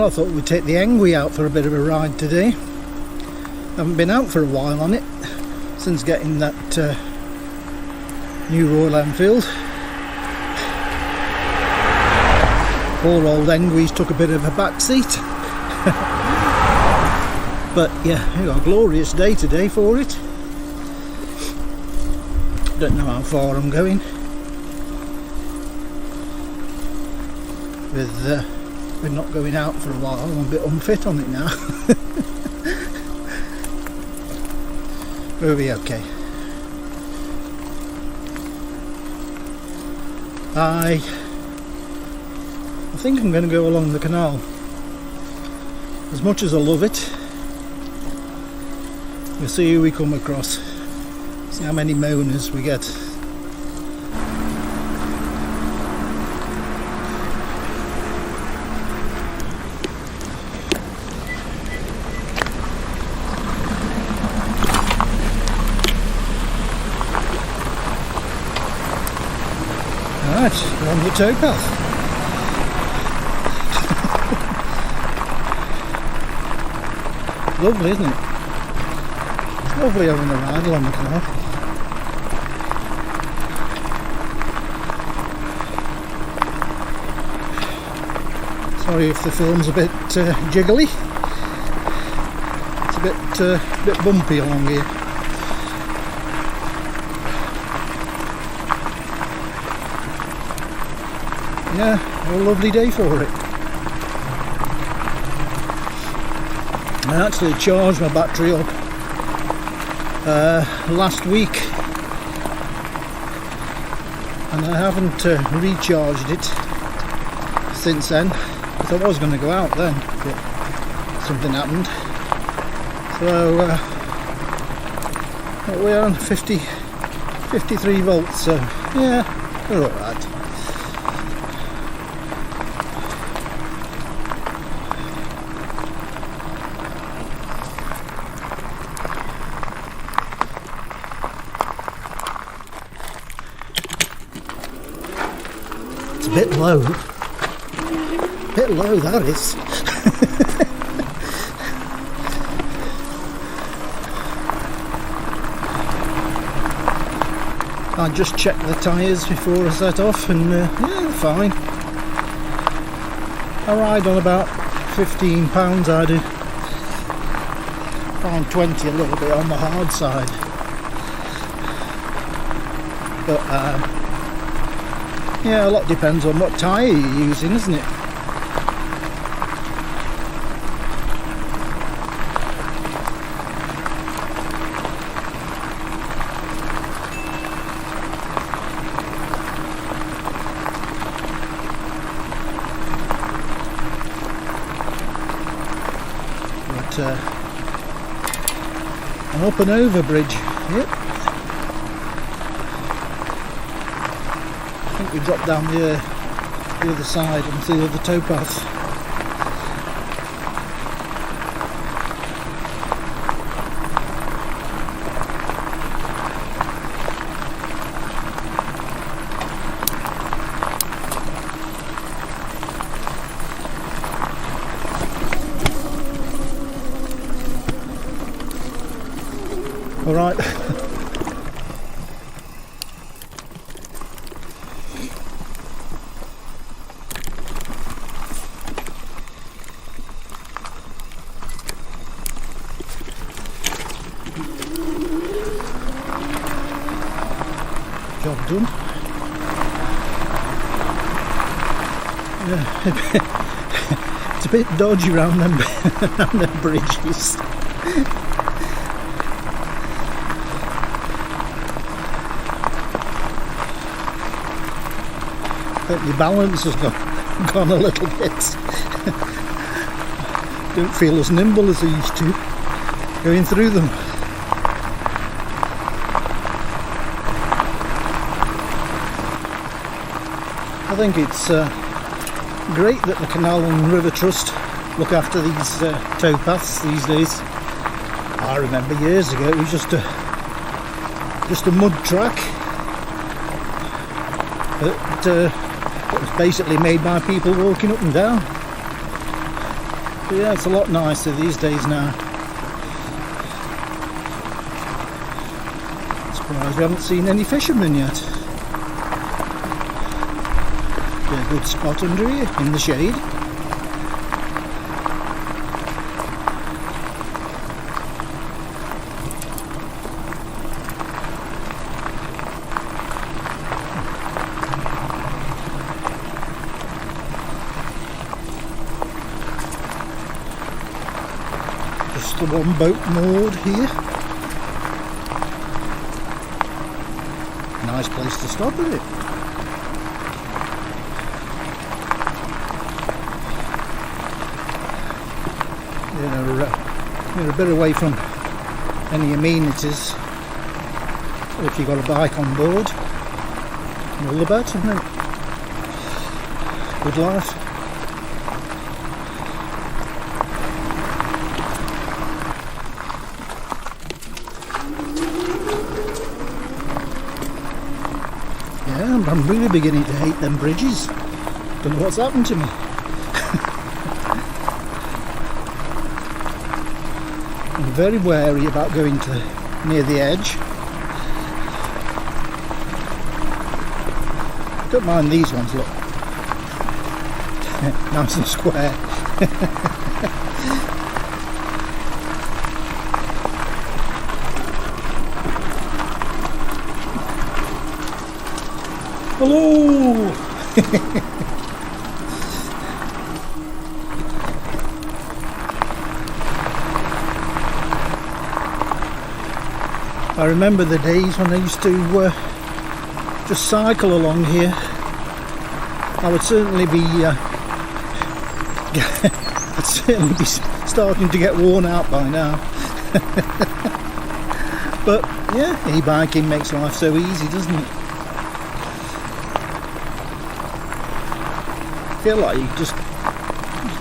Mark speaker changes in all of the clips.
Speaker 1: Well, I thought we'd take the Engwe out for a bit of a ride today. Haven't been out for a while on it since getting that new Royal Enfield. Poor old Engwe's took a bit of a back seat. But yeah, a glorious day today for it. Don't know how far I'm going. With not going out for a while, I'm a bit unfit on it now. We'll be okay. I think I'm going to go along the canal. As much as I love it, we'll see who we come across. See how many moaners we get. Right, we're on the towpath. Lovely, isn't it? It's lovely having a ride along the canal. Sorry if the film's a bit jiggly. It's a bit bumpy along here. Yeah, a lovely day for it. I actually charged my battery up last week, and I haven't recharged it since then, because I was going to go out then, but something happened. So we're on 53 volts, so yeah, we're alright. It's a bit low. Bit low, that is. I just checked the tyres before I set off, and yeah, they're fine. I ride on about £15, I do. Around 20, a little bit on the hard side. But yeah, a lot depends on what tyre you're using, isn't it? But an up and over bridge, yep. I think we dropped down the other side and see the other towpath. All right. Job done. Yeah, it's a bit dodgy around them, around them bridges. I think the balance has gone a little bit. Don't feel as nimble as I used to going through them. I think it's great that the Canal and River Trust look after these towpaths these days. I remember years ago it was just a mud track that was basically made by people walking up and down. But yeah, it's a lot nicer these days now. Surprised we haven't seen any fishermen yet. Be a good spot under here, in the shade. Just the one boat moored here. Nice place to stop, isn't it? You're a bit away from any amenities if you've got a bike on board. All the better, isn't it? Good life. Yeah, I'm really beginning to hate them bridges. Don't know what's happened to me. I'm very wary about going near the edge. Don't mind these ones, look. Nice and square. Hello! I remember the days when I used to just cycle along here. I would certainly be I'd certainly be starting to get worn out by now. But yeah, e-biking makes life so easy, doesn't it? I feel like you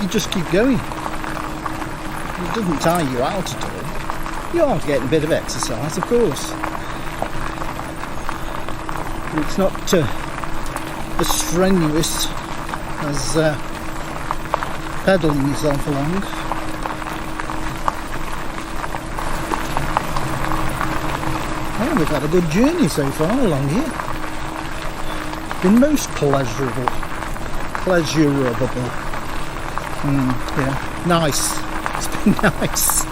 Speaker 1: just keep going. It doesn't tire you out at all. You are getting a bit of exercise, of course. But it's not as strenuous as pedalling yourself along. Well, we've had a good journey so far along here. Been most pleasurable. Yeah, nice. It's been nice.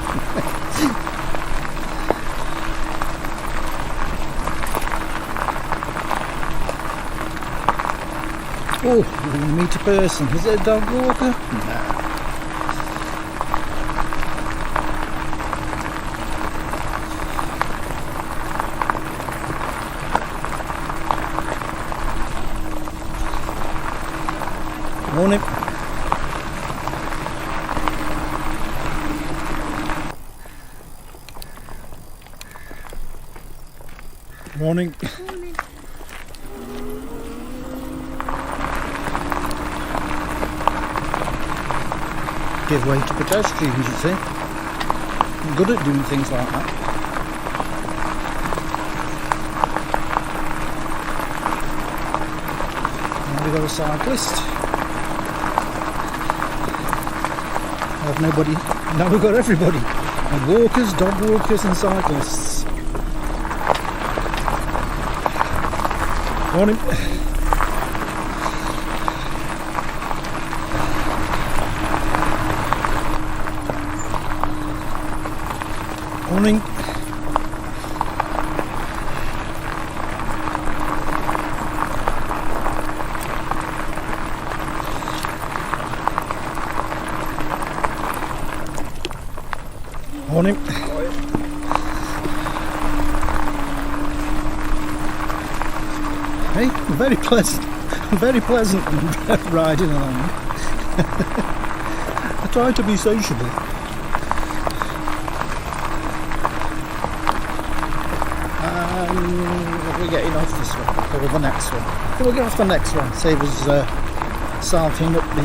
Speaker 1: Oh, we're going to meet a person. Is it a dog walker? No. Morning. Morning. Give way to pedestrians, you see. I'm good at doing things like that. Now we've got a cyclist. Have nobody. Now we've got everybody. And walkers, dog walkers and cyclists. Morning. Morning. Morning. Hey, very pleasant riding along. I try to be sociable. We're getting off this one, or the next one. We'll get off the next one, save us salting up the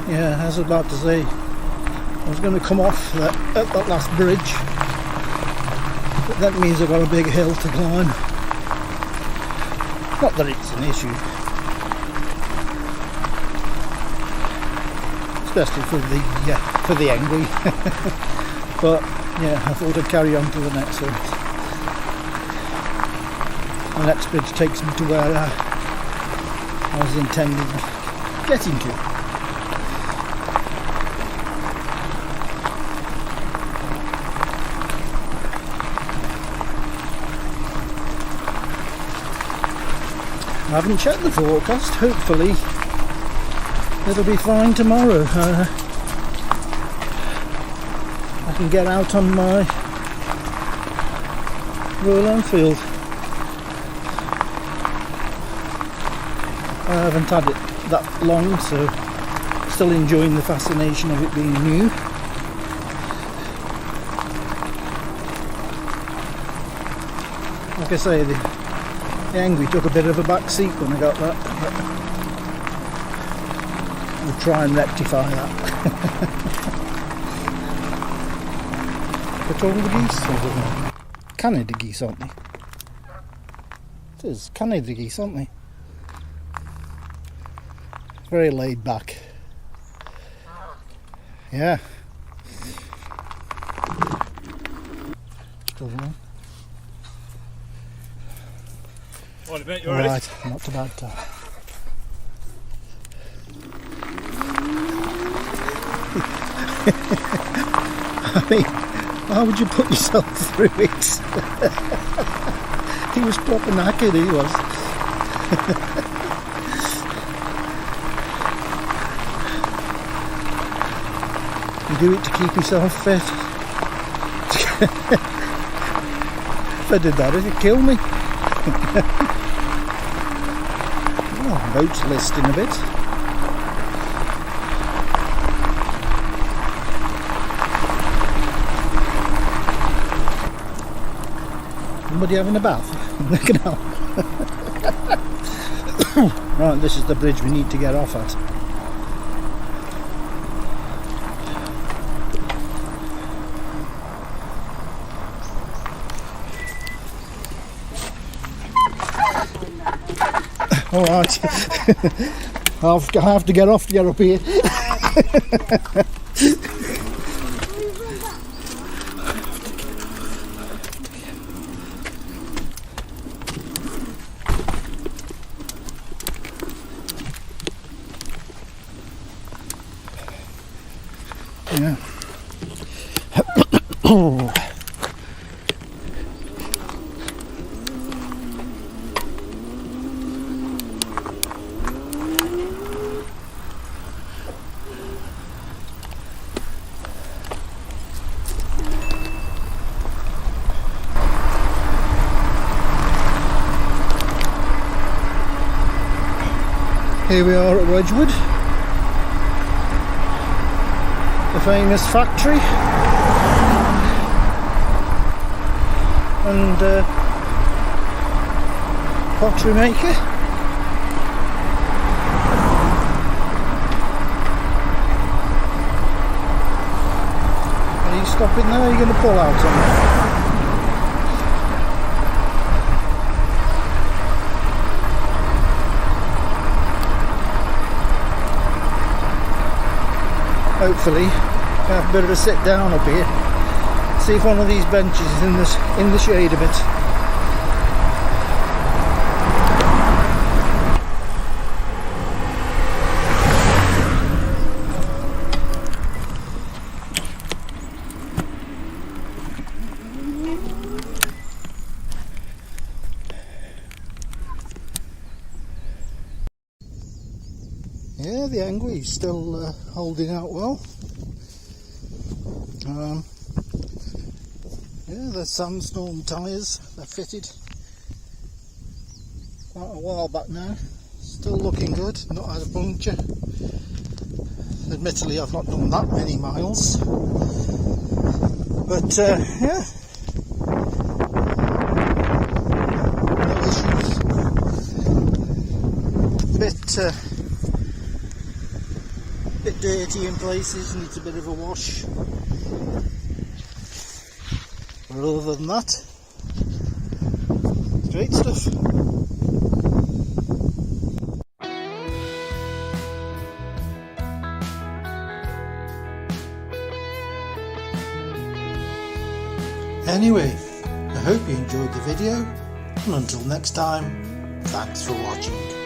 Speaker 1: yeah, as I was about to say, I was going to come off at that last bridge, but that means I've got a big hill to climb. Not that it's an issue, especially for the Engwe. But yeah, I thought I'd carry on to the next one. The next bridge takes me to where I was intending getting to. I haven't checked the forecast. Hopefully it'll be fine tomorrow. I can get out on my Royal Enfield. I haven't had it that long, so still enjoying the fascination of it being new. Like I say, the Engwe took a bit of a back seat when I got that. We'll try and rectify that. But all the geese, Canada geese, aren't they? It is Canada geese, aren't they? Very laid back. Yeah.
Speaker 2: What about you? Alright,
Speaker 1: not too bad. I mean, how would you put yourself through it? He was proper knackered, he was. You do it to keep yourself fit. If I did that, it'd kill me. Oh, boat's listing a bit. Somebody having a bath in the canal. Right, this is the bridge we need to get off at. Alright, I have to get off to get up here. Yeah. Here we are at Wedgwood, the famous factory and pottery maker. Are you stopping there? Are you going to pull out on me? Hopefully, have a bit of a sit down up here. See if one of these benches is in the shade a bit. Yeah, the Engwe is still holding out well. Yeah, the sandstorm tyres, they're fitted quite a while back now. Still looking good, not had a puncture. Admittedly, I've not done that many miles. But yeah, no issues. Bit dirty in places, needs a bit of a wash. But other than that, great stuff. Anyway, I hope you enjoyed the video, and until next time, thanks for watching.